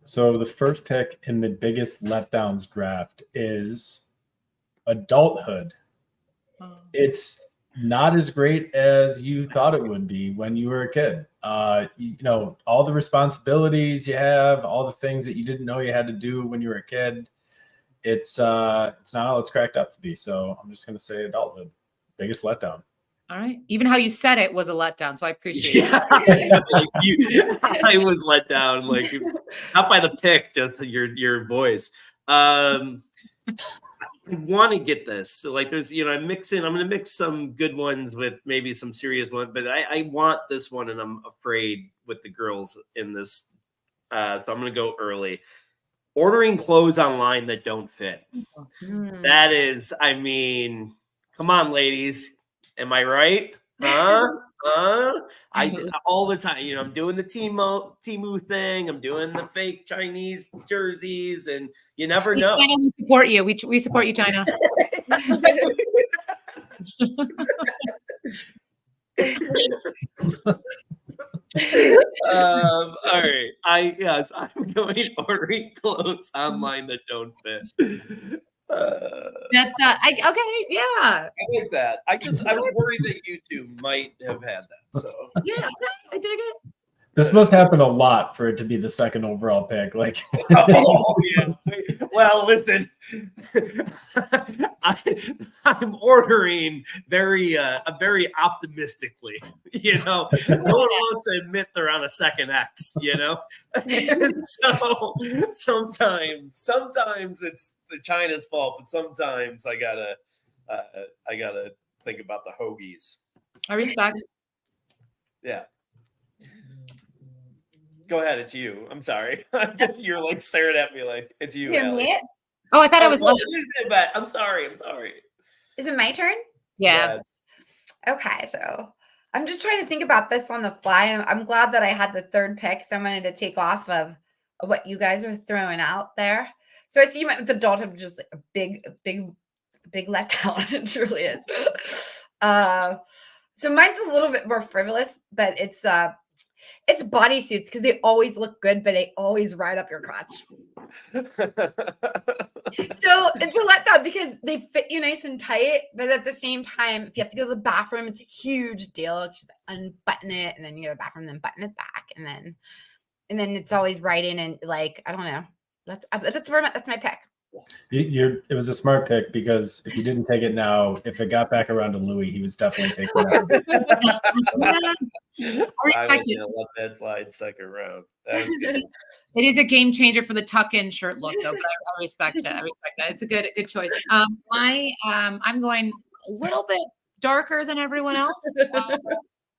S4: So the first pick in the biggest letdowns draft is adulthood. It's not as great as you thought it would be when you were a kid. All the responsibilities you have, all the things that you didn't know you had to do when you were a kid. It's not all it's cracked up to be. So I'm just gonna say adulthood, biggest letdown.
S1: All right. Even how you said it was a letdown, so I appreciate it.
S3: I was let down, like not by the pick, just your voice. I want to get this. So, like, there's, I'm going to mix some good ones with maybe some serious ones, but I want this one, and I'm afraid with the girls in this. So I'm going to go early. Ordering clothes online that don't fit. That is, come on, ladies. Am I right? All the time, I'm doing the Temu thing. I'm doing the fake Chinese jerseys, and you never know.
S1: China, we support you. We support you, China.
S3: All right. I'm going ordering clothes online that don't fit.
S1: That's okay, yeah.
S3: I like that. I was worried that you two might have had that. So
S1: yeah, okay, I dig it.
S4: This must happen a lot for it to be the second overall pick. Like,
S3: oh yeah. Well, listen, I'm ordering very optimistically. No one wants to admit they're on a second X. And so sometimes it's the China's fault, but sometimes I gotta think about the hoagies.
S1: I respect.
S3: Yeah. Go ahead, it's you. I'm sorry. You're like staring at me like it's you.
S1: Oh, I thought I was.
S3: I'm sorry.
S5: Is it my turn?
S1: Yeah.
S5: Okay, so I'm just trying to think about this on the fly, and I'm glad that I had the third pick, so I wanted to take off of what you guys are throwing out there. So I see you went with adulthood, just like a big letdown. It truly is. So mine's a little bit more frivolous, but it's bodysuits, because they always look good, but they always ride up your crotch. So it's a letdown because they fit you nice and tight, but at the same time, if you have to go to the bathroom, it's a huge deal. You just unbutton it, and then you go to the bathroom, then button it back, and then it's always right in, and like, I don't know. That's my pick.
S4: It was a smart pick, because if you didn't take it now, if it got back around to Louis, he was definitely taking it.
S1: I respect it.
S3: Let that slide second round.
S1: It is a game changer for the tuck-in shirt look, though. But I respect it. I respect that. It's a good choice. I'm going a little bit darker than everyone else,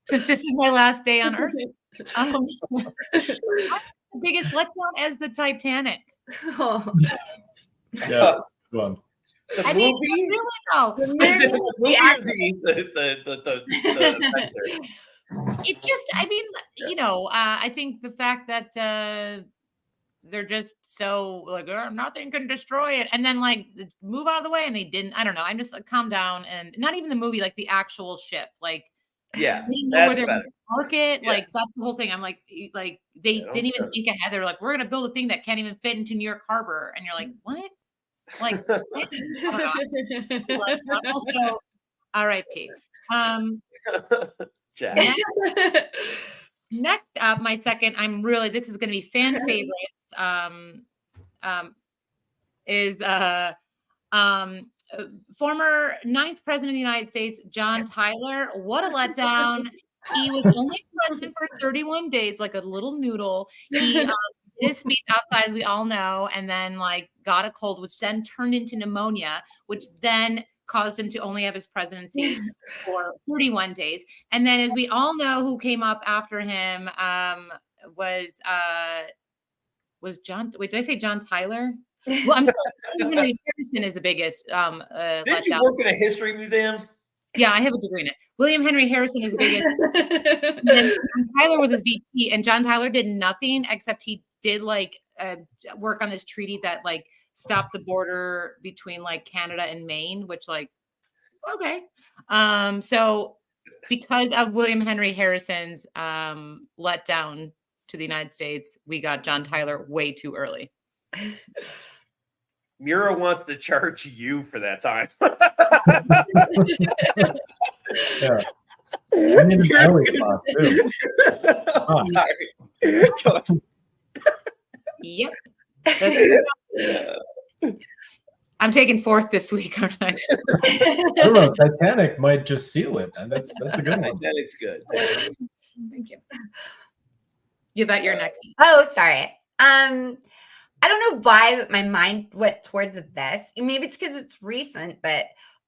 S1: since this is my last day on Earth. The biggest letdown as the Titanic.
S5: Oh.
S4: Yeah, go on.
S3: The
S1: I
S3: movie?
S1: mean, really though.
S3: The
S1: It just, I think the fact that they're just so like, nothing can destroy it, and then like move out of the way, and they didn't. I don't know. I'm just like, calm down, and not even the movie, like the actual ship, like.
S3: Yeah,
S1: they know where they're going to park it. Yeah. Like, that's the whole thing. I'm like they didn't even think ahead. They're like, we're going to build a thing that can't even fit into New York Harbor, and you're like, what? Like, I don't know. Also, R.I.P. Next up, my second. This is going to be fan favorites. Is former 9th president of the United States, John Tyler. What a letdown. He was only president for 31 days, like a little noodle. He did his speech outside, as we all know, and then like got a cold, which then turned into pneumonia, which then caused him to only have his presidency for 31 days. And then, as we all know, who came up after him was John. Wait, did I say John Tyler? Well, I'm sorry. Henry Harrison is the biggest.
S3: Didn't you work in a history museum?
S1: Yeah, I have a degree in it. William Henry Harrison is the biggest. And Tyler was his VP, and John Tyler did nothing except he did like work on this treaty that like stopped the border between like Canada and Maine, which like, okay. So because of William Henry Harrison's letdown to the United States, we got John Tyler way too early.
S3: Mira wants to charge you for that time.
S4: Yeah. I need an alley spot, too.
S3: Sorry.
S1: Yep. I'm taking fourth this week, aren't I?
S4: I don't know. Titanic might just seal it. That's a good one.
S3: Titanic's good.
S1: Thank you. You bet you're next.
S5: Oh, sorry. I don't know why my mind went towards this. Maybe it's because it's recent, but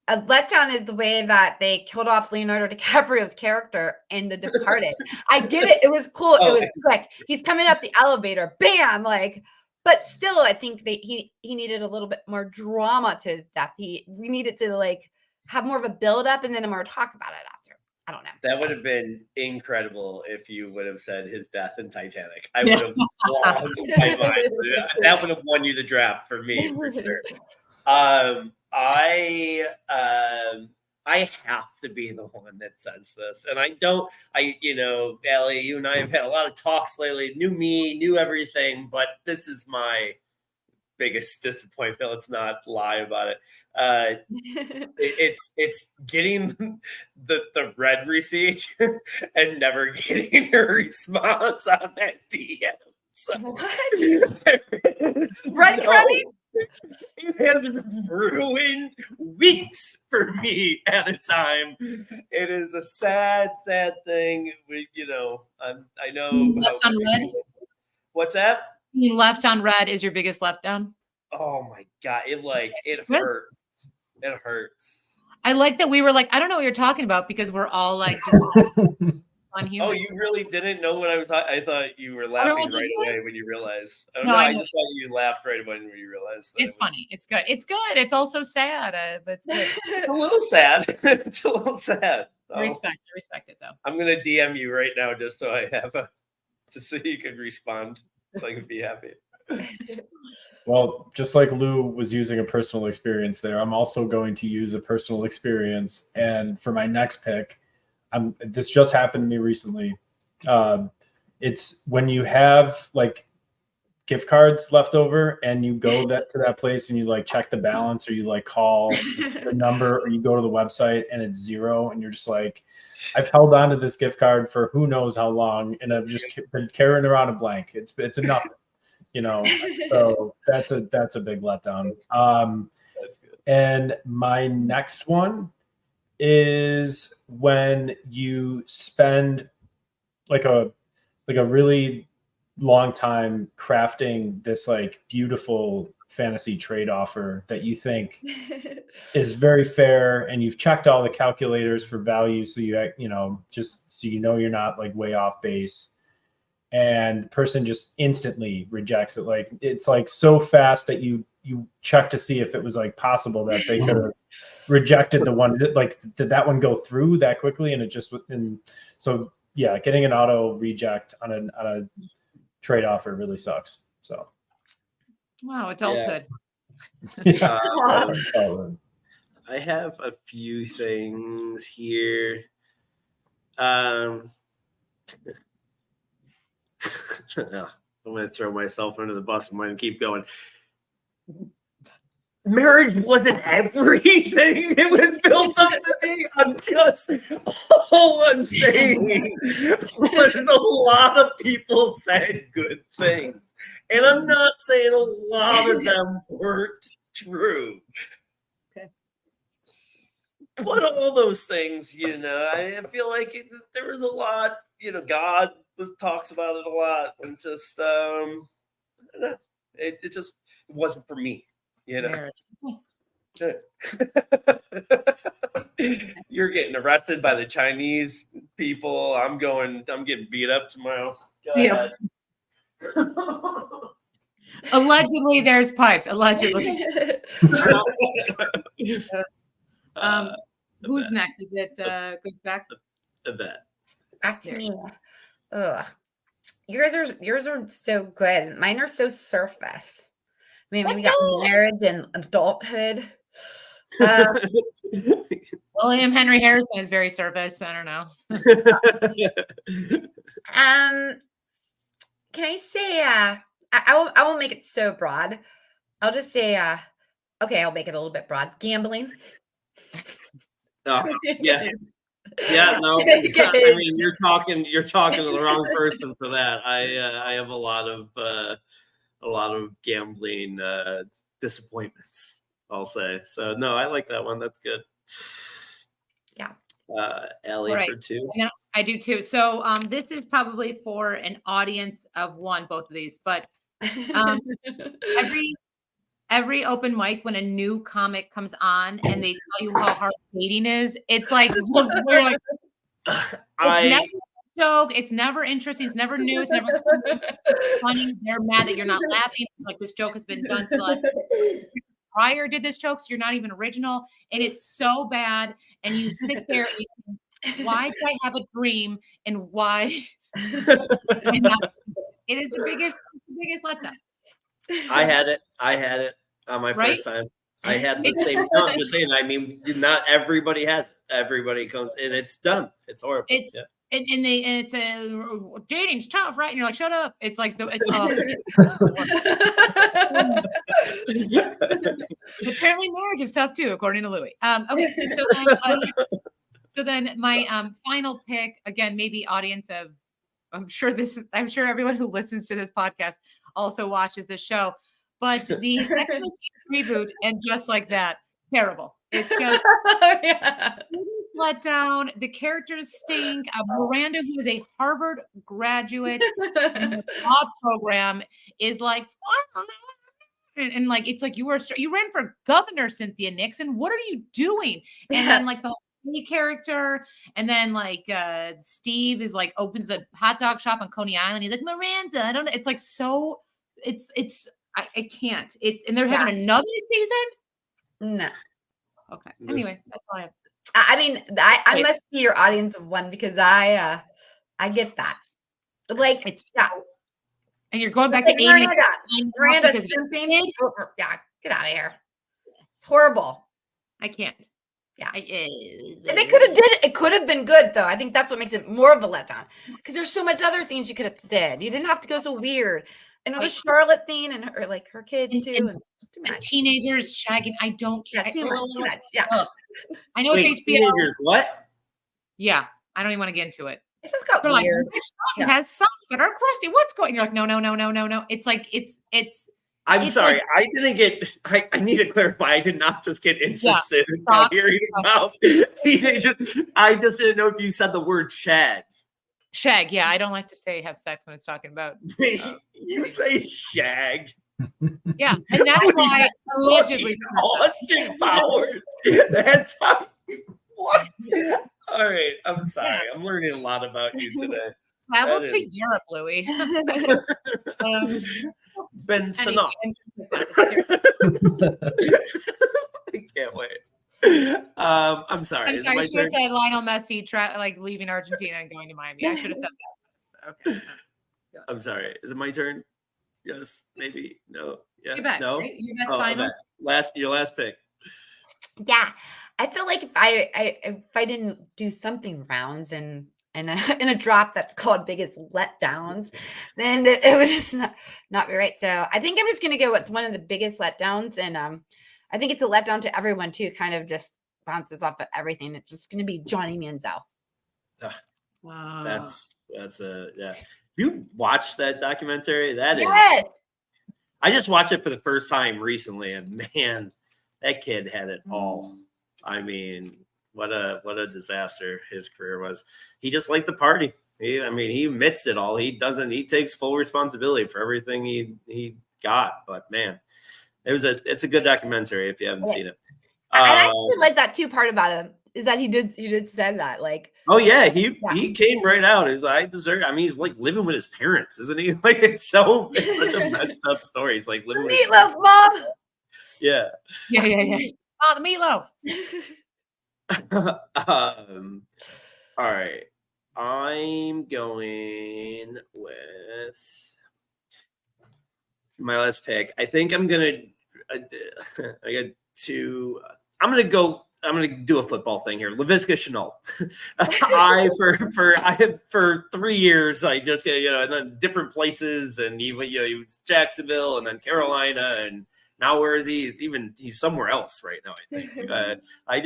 S5: a letdown is the way that they killed off Leonardo DiCaprio's character in The Departed. I get it. It was cool. It was quick. He's coming up the elevator. Bam! Like, but still, I think he needed a little bit more drama to his death. We needed to like have more of a build up and then more talk about it after. I don't know.
S3: That would have been incredible if you would have said his death in Titanic. I would have lost my mind. That would have won you the draft for me, for sure. I have to be the one that says this. And Allie, you and I have had a lot of talks lately. Knew me, knew everything, but this is my biggest disappointment. Let's not lie about it. It's getting the red receipt and never getting a response on that DM. So,
S5: what? Breadcrumbing?
S3: It has ruined weeks for me at a time. It is a sad thing. I know.
S1: Left on red?
S3: What's that?
S1: You left on red is your biggest left down?
S3: Oh my God. It hurts. It hurts.
S1: I like that we were like, I don't know what you're talking about because we're all like just on humor.
S3: Oh, you really didn't know what I was talking? I thought you were laughing right away when you realized. I just thought you laughed right away when you realized.
S1: It's funny. It's good. It's good. It's also sad, but it's good.
S3: It's a little sad. It's a little sad.
S1: I respect it though.
S3: I'm gonna DM you right now just so I have so you can respond, so I can be happy.
S4: Well, just like Lou was using a personal experience there, I'm also going to use a personal experience. And for my next pick, this just happened to me recently. It's when you have like gift cards left over and you go to that place and you like check the balance or you like call the number or you go to the website and it's zero and you're just like, I've held on to this gift card for who knows how long and I've just been carrying around a blank. It's enough. So that's a big letdown.
S3: That's good.
S4: And my next one is when you spend like a really long time crafting this like beautiful fantasy trade offer that you think is very fair and you've checked all the calculators for value so just so you're not like way off base. And the person just instantly rejects it. Like it's like so fast that you check to see if it was like possible that they could have rejected the one. Like did that one go through that quickly? And it just so yeah, getting an auto reject on a trade offer really sucks. So
S1: wow, adulthood.
S4: Yeah.
S3: I have a few things here. I'm going to throw myself under the bus. I'm going to keep going. Marriage wasn't everything. It was built up to me. All I'm saying was a lot of people said good things. And I'm not saying a lot of them weren't true.
S1: Okay.
S3: But all those things, I feel like there was a lot, God talks about it a lot, and just I don't know, it just wasn't for me, You're getting arrested by the Chinese people. I'm getting beat up tomorrow.
S1: Yeah. Allegedly, there's pipes. Allegedly. Who's next? Is it goes back?
S5: Back to me. Ugh. Yours are so good. Mine are so surface. I mean, we got marriage and adulthood.
S1: William Henry Harrison is very surface. I don't know.
S5: Can I say I won't make it so broad. I'll just say okay, I'll make it a little bit broad. Gambling.
S3: Yeah. Yeah, no. I mean, you're talking to the wrong person for that. I have a lot of gambling disappointments, I'll say. So no, I like that one. That's good.
S5: Yeah.
S3: Allie
S1: Right.
S3: for 2.
S1: I do too. So this is probably for an audience of one, both of these, but every open mic when a new comic comes on and they tell you how hard dating is, it's like we're like it's never a joke, it's never interesting, it's never new, it's never funny. They're mad that you're not laughing. Like this joke has been done to us. Prior did this joke, so you're not even original, and it's so bad. And you sit there and you think, why do I have a dream and why it is the biggest letdown.
S3: I had it on my first time. I had the same. No, I'm just saying. I mean, not everybody has it. Everybody comes and it's done. It's horrible.
S1: It's and it's dating's tough, right? And you're like, shut up. It's like apparently marriage is tough too, according to Louis. Okay, so then my final pick, again, maybe audience of, I'm sure everyone who listens to this podcast also watches this show, but the Sex and the City reboot, and Just Like That, terrible. It's just let down. The characters stink. Miranda, who is a Harvard graduate in the law program, is like, and like it's like you ran for governor, Cynthia Nixon. What are you doing? And then like the character, and then like Steve is like opens a hot dog shop on Coney Island. He's like, Miranda, I don't know. It's like so. I can't. And they're having another season.
S5: No.
S1: Okay. Anyway, that's all I have.
S5: I mean, I must be your audience of one because I get that. Like
S1: it's and you're going back to 80s.
S5: Miranda simping. Yeah, get out of here. It's horrible.
S1: I can't. Yeah,
S5: they could have did it. It could have been good though. I think that's what makes it more of a letdown because there's so much other things you could have did. You didn't have to go so weird. And the Charlotte thing and her kids too,
S1: and teenagers shagging. I don't care.
S5: Too much. Yeah,
S1: I know it's HBO.
S3: Teenagers, what?
S1: Yeah, I don't even want to get into it.
S5: It just got
S1: They're
S5: weird.
S1: Like, it has socks that are crusty. What's going? You're like, no. It's like it's.
S3: I'm sorry. Like, I didn't get. I need to clarify. I did not just get interested in hearing about teenagers. I just didn't know if you said the word shag.
S1: Shag, yeah. I don't like to say have sex when it's talking about.
S3: You say shag.
S1: Yeah, and that's why allegedly
S3: Austin Powers. That's how. What? All right. I'm sorry. I'm learning a lot about you today.
S1: Travel to Europe, Louis.
S3: Ben Sinop. I can't wait. I'm sorry.
S1: I'm sorry. I should have said Lionel Messi leaving Argentina and going to Miami. I should have said that. So, okay.
S3: I'm sorry. Is it my turn? Yes. Maybe. No. Yeah.
S1: You're back,
S3: no.
S1: Right? You're back final.
S3: Your last pick.
S5: Yeah, I feel like if I didn't do something rounds and in a draft that's called biggest letdowns, then it would just not be right. So I think I'm just gonna go with one of the biggest letdowns, and I think it's a letdown to everyone too. Kind of just bounces off of everything. It's just gonna be Johnny Manziel.
S1: Wow,
S3: that's yeah. You watched that documentary?
S5: Yes.
S3: I just watched it for the first time recently, and man, that kid had it all. I mean, what a disaster his career was. He just liked the party. He admits it all. He takes full responsibility for everything he got. But man, it's a good documentary if you haven't seen it.
S5: I actually like that too. Part about him is that he did say that, like,
S3: oh yeah, he came right out. He's like, I deserve. I mean, he's like living with his parents, isn't he? Like it's such a messed up story. He's like living with his
S5: meatloaf, mom.
S3: Yeah.
S1: Oh, the meatloaf.
S3: All right. I'm going with my last pick. I think I'm gonna. I got two. I'm gonna do a football thing here. Laviska Shenault. For 3 years, I just and then different places, and he was Jacksonville, and then Carolina, and Now where is he? He's somewhere else right now, I think. I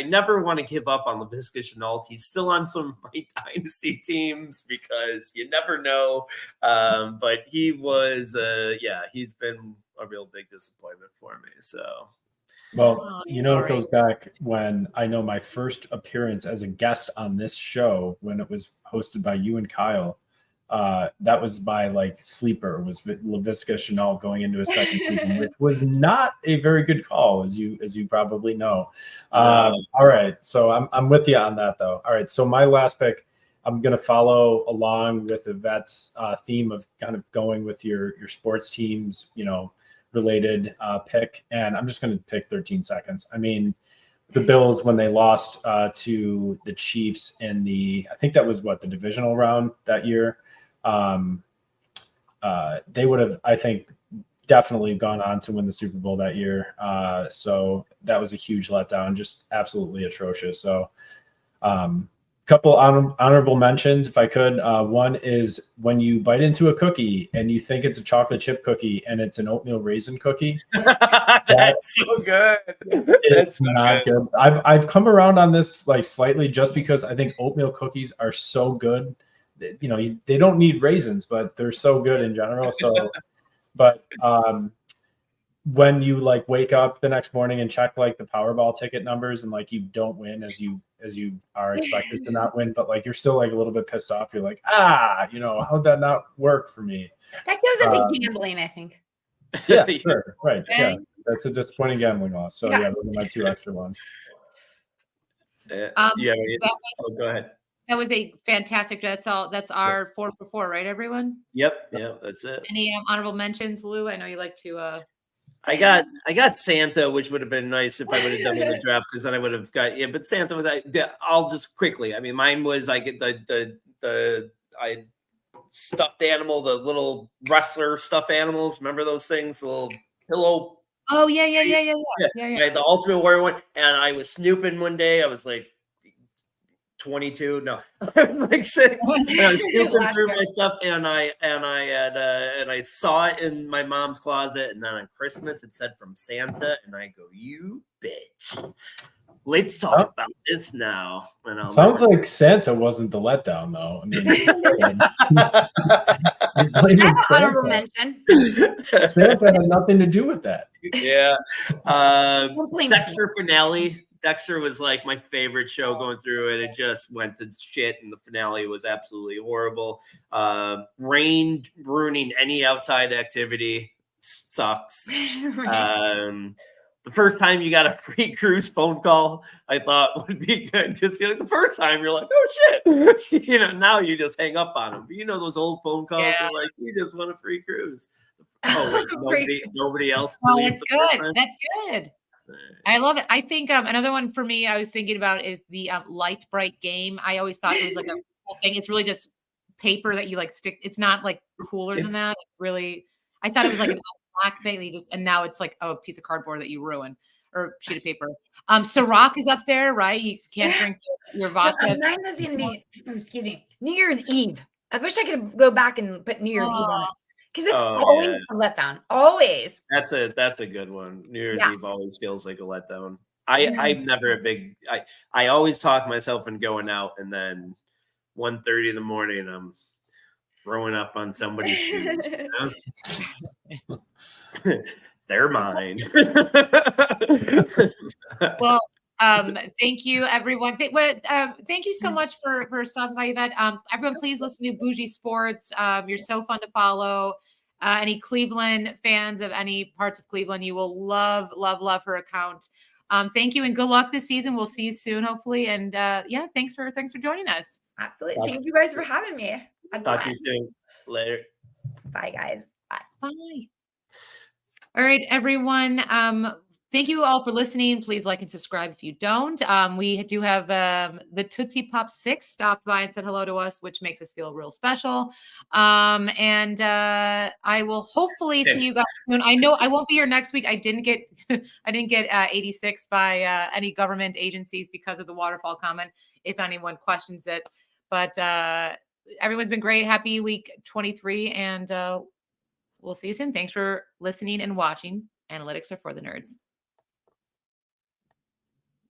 S3: never want to give up on Laviska Shenault. He's still on some of my dynasty teams because you never know. But he was, he's been a real big disappointment for me. So.
S4: Well, it goes back when I know my first appearance as a guest on this show when it was hosted by you and Kyle. That was my sleeper was Laviska Shenault going into a second season, which was not a very good call, as you probably know. All right, so I'm with you on that though. All right, so my last pick, I'm going to follow along with the Vets theme of kind of going with your sports teams, related pick, and I'm just going to pick 13 seconds. I mean, the Bills, when they lost to the Chiefs in I think that was the divisional round that year. They would have, I think, definitely gone on to win the Super Bowl that year. So that was a huge letdown, just absolutely atrocious. So couple honorable mentions, if I could. One is when you bite into a cookie and you think it's a chocolate chip cookie and it's an oatmeal raisin cookie.
S3: That's so good.
S4: It's not good. I've come around on this slightly just because I think oatmeal cookies are so good. They don't need raisins, but they're so good in general. So, but when you wake up the next morning and check the Powerball ticket numbers and you don't win as you are expected to not win, but you're still a little bit pissed off. You're how'd that not work for me?
S5: That goes into gambling, I think.
S4: Yeah, sure. Right. Yeah. That's a disappointing gambling loss. So yeah, those are my two extra ones.
S3: Go ahead.
S1: That was a fantastic. That's our 4 for 4, right, everyone?
S3: Yep, that's it.
S1: Any honorable mentions, Lou? I know you like to.
S3: I got Santa, which would have been nice if I would have done in the draft, because then I would have got but Santa was I'll just quickly. I mean, mine was I get the stuffed animal, the little wrestler stuffed animals. Remember those things, the little pillow.
S1: Oh yeah.
S3: The Ultimate Warrior one, and I was snooping one day. I was 22. No, I was 6. And I was snooping through my stuff, and I saw it in my mom's closet. And then on Christmas, it said from Santa, and I go, "You bitch! Let's talk about this now."
S4: Sounds like Santa wasn't the letdown, though. I mean,
S5: That's an honorable mention.
S4: Santa had nothing to do with that.
S3: Yeah. Dexter finale. Dexter was my favorite show going through it. It just went to shit, and the finale was absolutely horrible. Rain ruining any outside activity sucks. Right. The first time you got a free cruise phone call, I thought would be good. Just the first time you're like, oh shit. Now you just hang up on them. But those old phone calls are you just want a free cruise. Oh, wait, nobody else.
S1: Well, it's good. That's good. I love it. I think another one for me I was thinking about is the Light Bright game. I always thought it was a cool thing. It's really just paper that you stick. It's not cooler than that. Really, I thought it was an black thing that you just, and now it's a piece of cardboard that you ruin, or sheet of paper. Ciroc is up there, right? You can't drink your vodka.
S5: Mine was gonna be, excuse me, New Year's Eve. I wish I could go back and put New Year's Eve on it. Because it's always a letdown. Always.
S3: That's a good one. New Year's Eve always feels like a letdown. I'm never a big I always talk myself into going out, and then 1:30 in the morning I'm throwing up on somebody's shoes. They're mine.
S1: Well, thank you, everyone. Thank you so much for stopping by, Yvette. Everyone, please listen to Bougie Sports. You're so fun to follow. Any Cleveland fans of any parts of Cleveland, you will love her account. Thank you and good luck this season. We'll see you soon, hopefully. And thanks for joining us.
S5: Absolutely. Thank you guys for having me.
S3: Talk to you soon. Later.
S5: Bye, guys.
S1: Bye. All right, everyone. Thank you all for listening. Please like and subscribe if you don't. We do have the Tootsie Pop 6 stopped by and said hello to us, which makes us feel real special. And I will hopefully see you guys soon. I know I won't be here next week. I didn't get 86 by any government agencies because of the waterfall comment, if anyone questions it. But everyone's been great. Happy week 23. And we'll see you soon. Thanks for listening and watching. Analytics are for the nerds.